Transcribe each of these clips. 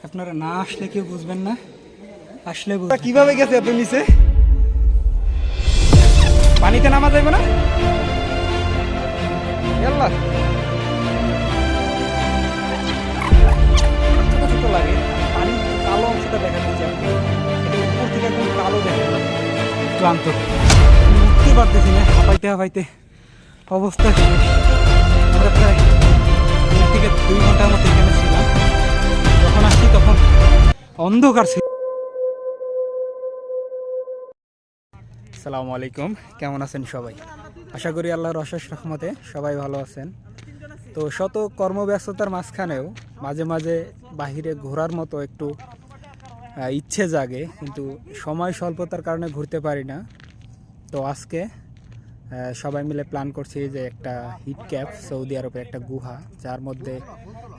আপনারা না আসলে কেউ বুঝবেন না, আসলে কিভাবে গেছে এত নিচে? পানিতে নামা যাবে না? আল্লাহ, ছোট ছোট লাগে, পানি কালো অংশটা দেখা যাচ্ছে, উপর থেকে একদম কালো দেখা যায়। ক্লান্ত, উঠতে পারতেছি না, হাঁপাইতে হাঁপাইতে অবস্থা শেষ। আমরা প্রায় 1 থেকে 2 ঘন্টার মতো এখানে ছিলাম। যখন আসছি তখন অন্ধকার ছিল। আসসালামু আলাইকুম, কেমন আছেন সবাই? আশা করি আল্লাহর অশেষ রহমতে সবাই ভালো আছেন। তো শত কর্মব্যস্ততার মাঝখানেও মাঝে মাঝে বাহিরে ঘোরার মতো একটু ইচ্ছে জাগে, কিন্তু সময় স্বল্পতার কারণে ঘুরতে পারি না। তো আজকে সবাই মিলে প্ল্যান করছি যে একটা হিট ক্যাপ, সৌদি আরবের একটা গুহা যার মধ্যে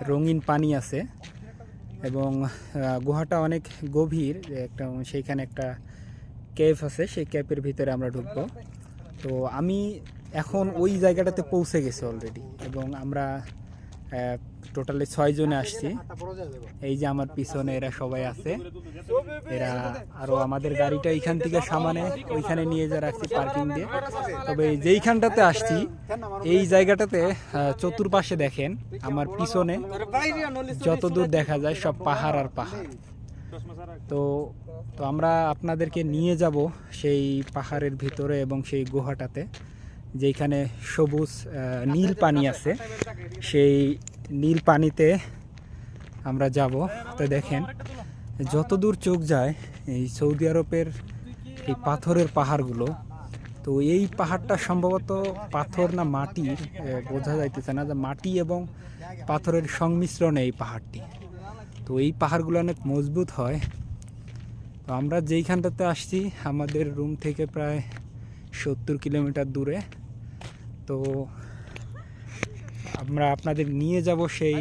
রঙিন পানি আছে এবং গুহাটা অনেক গভীর, একটা সেইখানে একটা কেভ আছে, সেই ক্যাপের ভিতরে আমরা ঢুকবো। তো আমি এখন ওই জায়গাটাতে পৌঁছে গেছি অলরেডি এবং আমরা টোটালি 6 জনে আসছি। এই যে আমার পিছনে এরা সবাই আছে, এরা আরও আমাদের গাড়িটা এইখান থেকে সামানে ওইখানে নিয়ে যা রাখছি পার্কিং দিয়ে। তবে যেইখানটাতে আসছি এই জায়গাটাতে চতুর্পাশে দেখেন আমার পিছনে যতদূর দেখা যায় সব পাহাড় আর পাহাড়। তো তো আমরা আপনাদেরকে নিয়ে যাব সেই পাহাড়ের ভিতরে এবং সেই গুহাটাতে, যেখানে সবুজ নীল পানি আছে। সেই নীল পানিতে আমরা যাব। তো দেখেন যতদূর চোখ যায় এই সৌদি আরবের এই পাথরের পাহাড়গুলো। তো এই পাহাড়টা সম্ভবত পাথর না মাটির, বোঝা যাইতেছে না, যে মাটি এবং পাথরের সংমিশ্রণে এই পাহাড়টি। তো এই পাহাড়গুলো অনেক মজবুত হয়। তো আমরা যেইখানটাতে আসছি আমাদের রুম থেকে প্রায় 70 কিলোমিটার দূরে। তো আমরা আপনাদের নিয়ে যাব সেই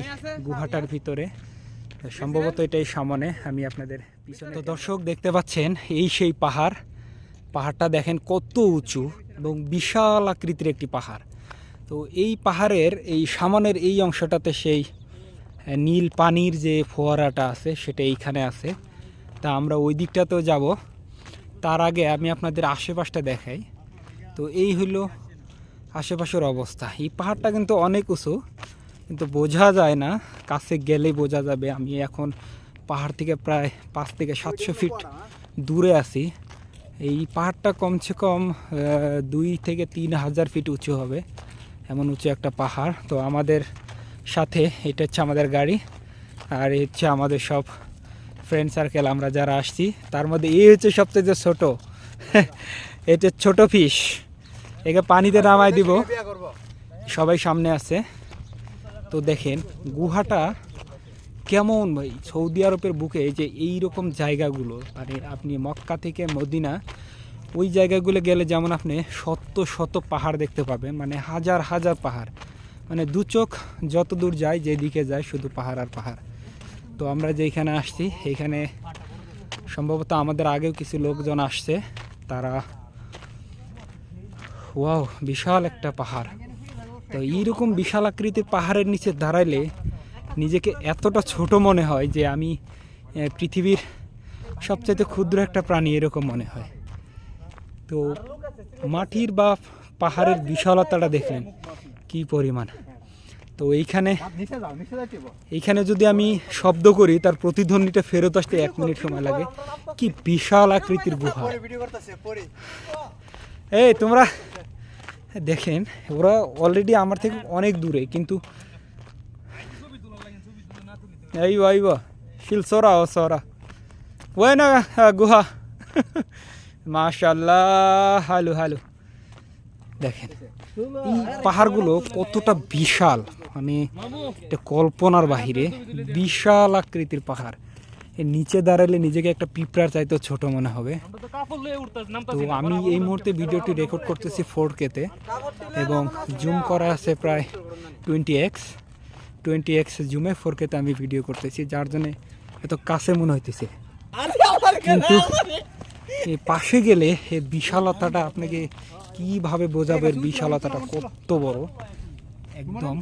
গুহাটার ভিতরে, সম্ভবত এটাই সামনে, আমি আপনাদের পিছনে। তো দর্শক দেখতে পাচ্ছেন এই সেই পাহাড়টা দেখেন কত উঁচু এবং বিশাল আকৃতির একটি পাহাড়। তো এই পাহাড়ের এই সামনের এই অংশটাতে সেই নীল পানির যে ফোয়ারাটা আছে সেটা এইখানে আছে। তা আমরা ওই দিকটাতেও যাব। তার আগে আমি আপনাদের আশেপাশটা দেখাই। তো এই হলো আশেপাশের অবস্থা। এই পাহাড়টা কিন্তু অনেক উঁচু, কিন্তু বোঝা যায় না, কাছে গেলেই বোঝা যাবে। আমি এখন পাহাড় থেকে প্রায় 5 থেকে 700 ফিট দূরে আছি। এই পাহাড়টা কমসে কম 2 থেকে 3 হাজার ফিট উঁচু হবে, এমন উঁচু একটা পাহাড়। তো আমাদের সাথে এটা হচ্ছে আমাদের গাড়ি, আর এই হচ্ছে আমাদের সব ফ্রেন্ড সার্কেল আমরা যারা আসছি। তার মধ্যে এই হচ্ছে সবচেয়ে যে ছোটো, এটা ছোট ফিশ, একে পানিতে নামাই দিব। সবাই সামনে আছে। তো দেখেন গুহাটা কেমন ভাই, সৌদি আরবের বুকে যে এইরকম জায়গাগুলো, মানে আপনি মক্কা থেকে মদিনা ওই জায়গাগুলো গেলে যেমন আপনি শত শত পাহাড় দেখতে পাবেন, মানে হাজার হাজার পাহাড়, মানে দু চোখ যত দূর যায় যেদিকে যায় শুধু পাহাড় আর পাহাড়। তো আমরা যেখানে আসছি এইখানে সম্ভবত আমাদের আগেও কিছু লোকজন আসছে, তারা ওয়াও বিশাল একটা পাহাড়। তো এইরকম বিশাল আকৃতির পাহাড়ের নিচে দাঁড়াইলে নিজেকে এতটা ছোট মনে হয় যে আমি পৃথিবীর সবচাইতে ক্ষুদ্র একটা প্রাণী, এরকম মনে হয়। তো মাটির বা পাহাড়ের বিশালতাটা দেখলেন কি পরিমাণ। তো এইখানে যদি আমি শব্দ করি তার প্রতিধ্বনিটা ফেরত আসতে 1 মিনিট সময় লাগে। কি বিশাল আকৃতির গুহা। এই তোমরা দেখেন, ওরা অলরেডি আমার থেকে অনেক দূরে, কিন্তু শিল সরা ওই না গুহা। মাশাআল্লাহ, হালু হালু। দেখেন এই পাহাড়গুলো কতটা বিশাল, মানে এটা কল্পনার বাহিরে বিশাল আকৃতির পাহাড়। এর নিচে দাঁড়ালে নিজেকে একটা পিঁপড়ার চাইতেও ছোট মনে হবে। তো আমি এই মুহূর্তে ভিডিওটি রেকর্ড করতেছি 4K-তে এবং জুম করা আছে প্রায় 20x জুমে 4K-তে আমি ভিডিও করতেছি, যার জন্য এত কাছে মনে হইতেছে। কিন্তু এই পাশে গেলে এই বিশালতাটা আপনাকে কিভাবে বোঝাবে, এর বিশালতাটা কত বড়। একদম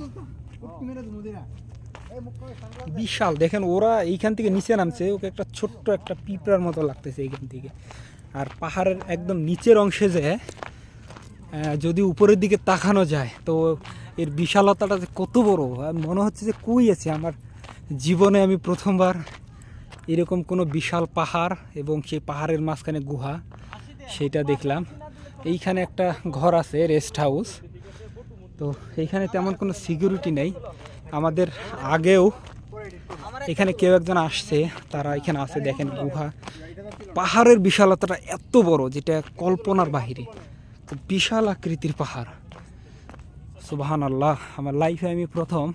বিশাল। দেখেন ওরা এইখান থেকে নিচে নামছে, ওকে একটা ছোট্ট একটা পিঁপড়ার মতো লাগতেছে এইখান থেকে। আর পাহাড়ের একদম নিচের অংশে যে যদি উপরের দিকে তাকানো যায় তো এর বিশালতাটা যে কত বড়, মনে হচ্ছে যে কই আছে। আমার জীবনে আমি প্রথমবার এরকম কোনো বিশাল পাহাড় এবং সেই পাহাড়ের মাঝখানে গুহা সেটা দেখলাম। এইখানে একটা ঘর আছে, রেস্ট হাউস। তো এইখানে তেমন কোনো সিকিউরিটি নেই। আমাদের আগেও এখানে কেউ একজন আসছে, তারা এখানে আছে। দেখেন গুহা, পাহাড়ের বিশালতাটা এত বড় যেটা কল্পনার বাহিরে। তো বিশাল আকৃতির পাহাড়, সুবহানাল্লাহ। আমার লাইফে আমি প্রথম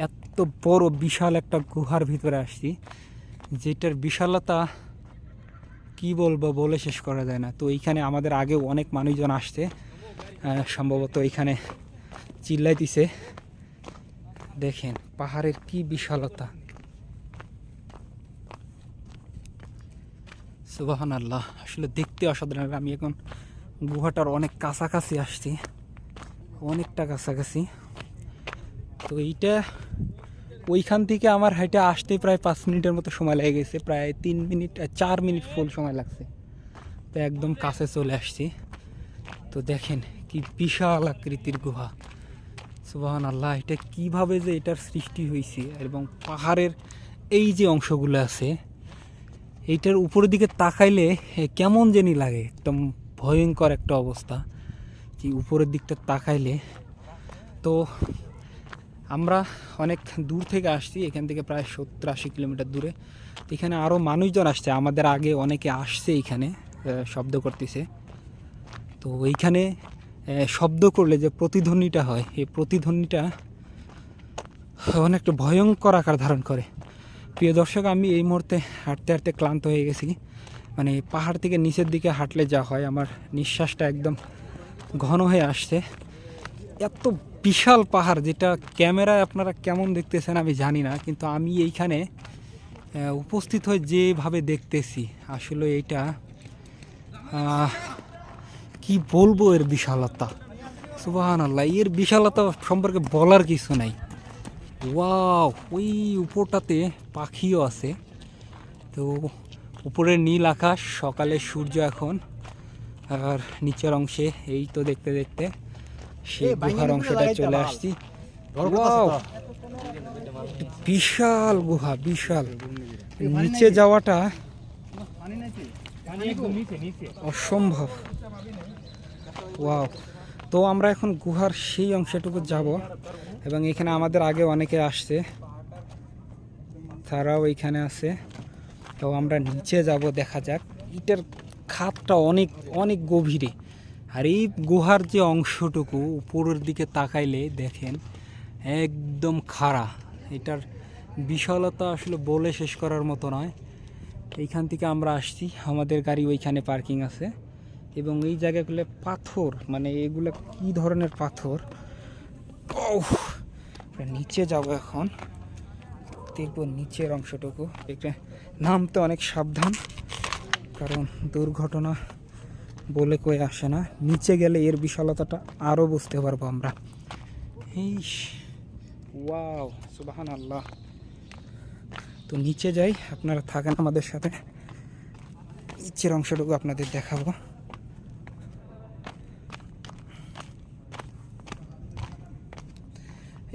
এত বড় বিশাল একটা গুহার ভিতরে আসছি, যেটার বিশালতা কি বলবো, বলে শেষ করা যায় না। তো এইখানে আমাদের আগেও অনেক মানুষজন আসছে, সম্ভবত এখানে চিল্লাইতেছে। দেখেন পাহাড়ের কি বিশালতা, সুবহানাল্লাহ। আসলে দেখতে অসাধারণ। আমি এখন গুহাটার অনেক কাছাকাছি আসছি, অনেকটা কাছাকাছি। তো এইটা ওইখান থেকে আমার হাইটে আসতে প্রায় 5 মিনিটের মতো সময় লেগে গেছে, প্রায় 3 মিনিট 4 মিনিট ফুল সময় লাগছে। তো একদম কাছে চলে আসছি। তো দেখেন কি বিশাল আকৃতির গুহা, সুবহানাল্লাহ। এটা কিভাবে যে এটার সৃষ্টি হয়েছে, এবং পাহাড়ের এই যে অংশগুলো আছে এইটার উপরের দিকে তাকাইলে কেমন জানি লাগে, একদম ভয়ঙ্কর একটা অবস্থা যে উপরের দিকটা তাকাইলে। তো আমরা অনেক দূর থেকে আসছি, এখান থেকে প্রায় 70-80 কিলোমিটার দূরে। তো এখানে আরও মানুষজন আসছে, আমাদের আগে অনেকে আসছে এখানে, শব্দ করতেছে। তো এইখানে শব্দ করলে যে প্রতিধ্বনিটা হয়, এই প্রতিধ্বনিটা অনেকটা ভয়ঙ্কর আকার ধারণ করে। প্রিয় দর্শক, আমি এই মুহূর্তে হাঁটতে হাঁটতে ক্লান্ত হয়ে গেছি। মানে পাহাড় থেকে নিচের দিকে হাঁটলে যা হয়, আমার নিঃশ্বাসটা একদম ঘন হয়ে আসছে। এত বিশাল পাহাড়, যেটা ক্যামেরায় আপনারা কেমন দেখতেছেন আমি জানি না, কিন্তু আমি এইখানে উপস্থিত হয়ে যেভাবে দেখতেছি, আসলে এইটা কি বলবো, এর বিশালতা, সুবহানাল্লাহ। এর বিশালতা সম্পর্কে বলার কিছু নাই। ওয়াও, ওই উপরটাতে পাখিও আছে। তো উপরের নীল আকাশ, সকালে সূর্য এখন, আর নিচের অংশে এই তো দেখতে দেখতে সেই গুহার অংশটা চলে আসছি। ওয়াও, বিশাল গুহা, বিশাল। নিচে যাওয়াটা অসম্ভব। ওয়াও। তো আমরা এখন গুহার সেই অংশটুকু যাব, এবং এখানে আমাদের আগে অনেকে আসছে, তারাও এইখানে আছে। তো আমরা নিচে যাব, দেখা যাক। এটার খাতটা অনেক অনেক গভীরে, আর এই গুহার যে অংশটুকু উপরের দিকে তাকাইলে দেখেন একদম খাড়া। এটার বিশালতা আসলে বলে শেষ করার মতো নয়। এইখান থেকে আমরা আসছি, আমাদের গাড়ি ওইখানে পার্কিং আছে, এবং এই জায়গাগুলো পাথর, মানে এগুলো কি ধরনের পাথর। নিচে যাব এখন, দেখবো নিচের অংশটুকু। এটা নামতে অনেক সাবধান, কারণ দুর্ঘটনা বলে কই আসে না। নিচে গেলে এর বিশালতাটা আরও বুঝতে পারবো আমরা। এই ওয়াও, সুবহানাল্লাহ। তো নিচে যাই, আপনারা থাকেন আমাদের সাথে, নিচের অংশটুকু আপনাদের দেখাবো।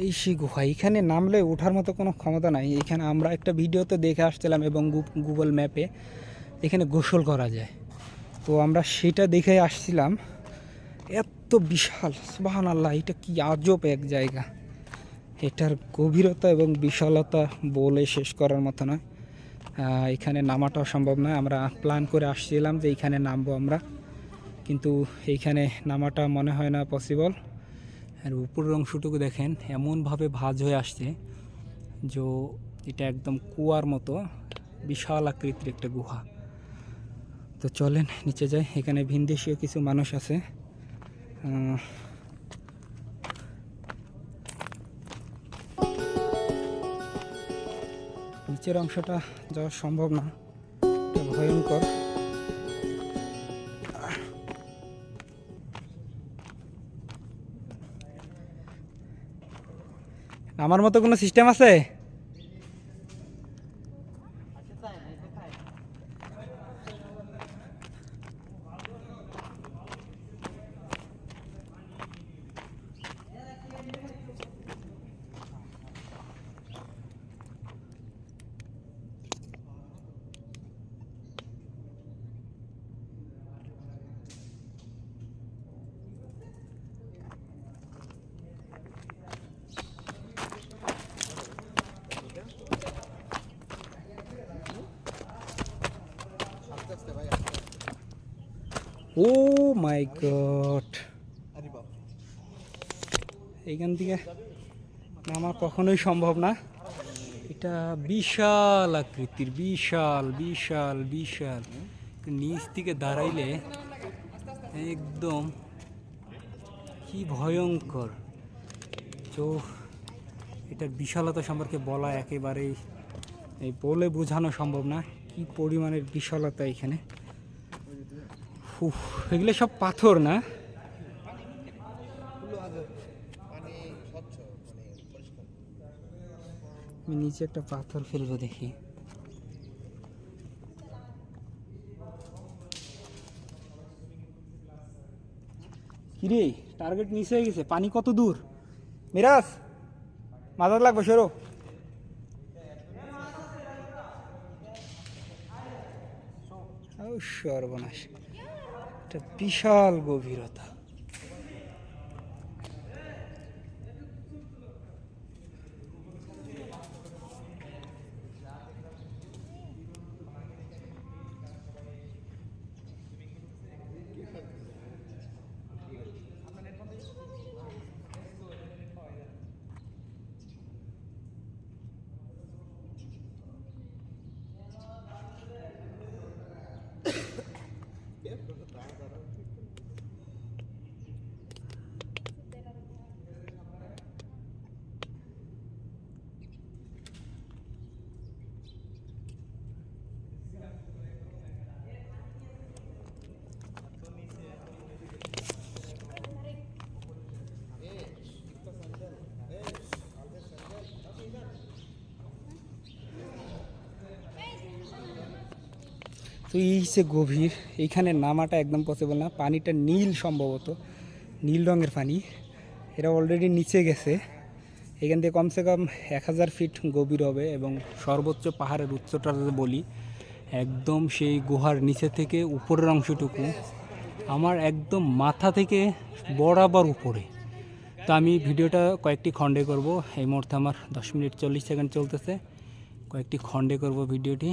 এই সেই গুহা, এখানে নামলে ওঠার মতো কোনো ক্ষমতা নাই। এখানে আমরা একটা ভিডিওতে দেখে আসছিলাম, এবং গুগল ম্যাপে এখানে গোসল করা যায়, তো আমরা সেটা দেখে আসছিলাম। এত বিশাল, সুবহানাল্লাহ। এটা কি আজব এক জায়গা, এটার গভীরতা এবং বিশালতা বলে শেষ করার মতো নয়। এখানে নামাটাও সম্ভব নয়। আমরা প্ল্যান করে আসছিলাম যে এইখানে নামবো আমরা, কিন্তু এইখানে নামাটা মনে হয় না পসিবল। আর উপরের অংশটুকু দেখেন এমনভাবে ভাঁজ হয়ে আসছে যে এটা একদম কুয়ার মতো বিশাল আকৃতির একটা গুহা। তো চলেন নিচে যাই, এখানে ভিনদেশীয় কিছু মানুষ আছে। নিচের অংশটা যাওয়া সম্ভব না, এটা ভয়ঙ্কর। আমার মতো কোনো সিস্টেম আছে? ও মাই গড, এইখান থেকে নামা কখনোই সম্ভব না। এটা বিশাল আকৃতির, বিশাল বিশাল বিশাল। নিচ থেকে দাঁড়াইলে একদম কি ভয়ঙ্কর। তো এটার বিশালতা সম্পর্কে বলা একেবারেই বলে বোঝানো সম্ভব না, কি পরিমাণের বিশালতা এখানে। এগুলো সব পাথর না? আমি নিচে একটা পাথর ফেলবো দেখি। কিরে টার্গেট নিচে হয়ে গেছে। পানি কত দূর? মিরাজ মাথার লাগবে, সরো। সর্বনাশ, এটা বিশাল গভীরতা। তো এই হচ্ছে গভীর, এইখানে নামাটা একদম পসিবল না। পানিটা নীল, সম্ভবত নীল রঙের পানি। এরা অলরেডি নিচে গেছে। এখান থেকে কমসে কম 1000 ফিট গভীর হবে, এবং সর্বোচ্চ পাহাড়ের উচ্চতা যদি বলি, একদম সেই গুহার নিচে থেকে উপরের অংশটুকু আমার একদম মাথা থেকে বরাবর উপরে। তো আমি ভিডিওটা কয়েকটি খণ্ডে করব। এই মুহূর্তে আমার 10 মিনিট 40 সেকেন্ড চলতেছে। কয়েকটি খণ্ডে করব ভিডিওটি।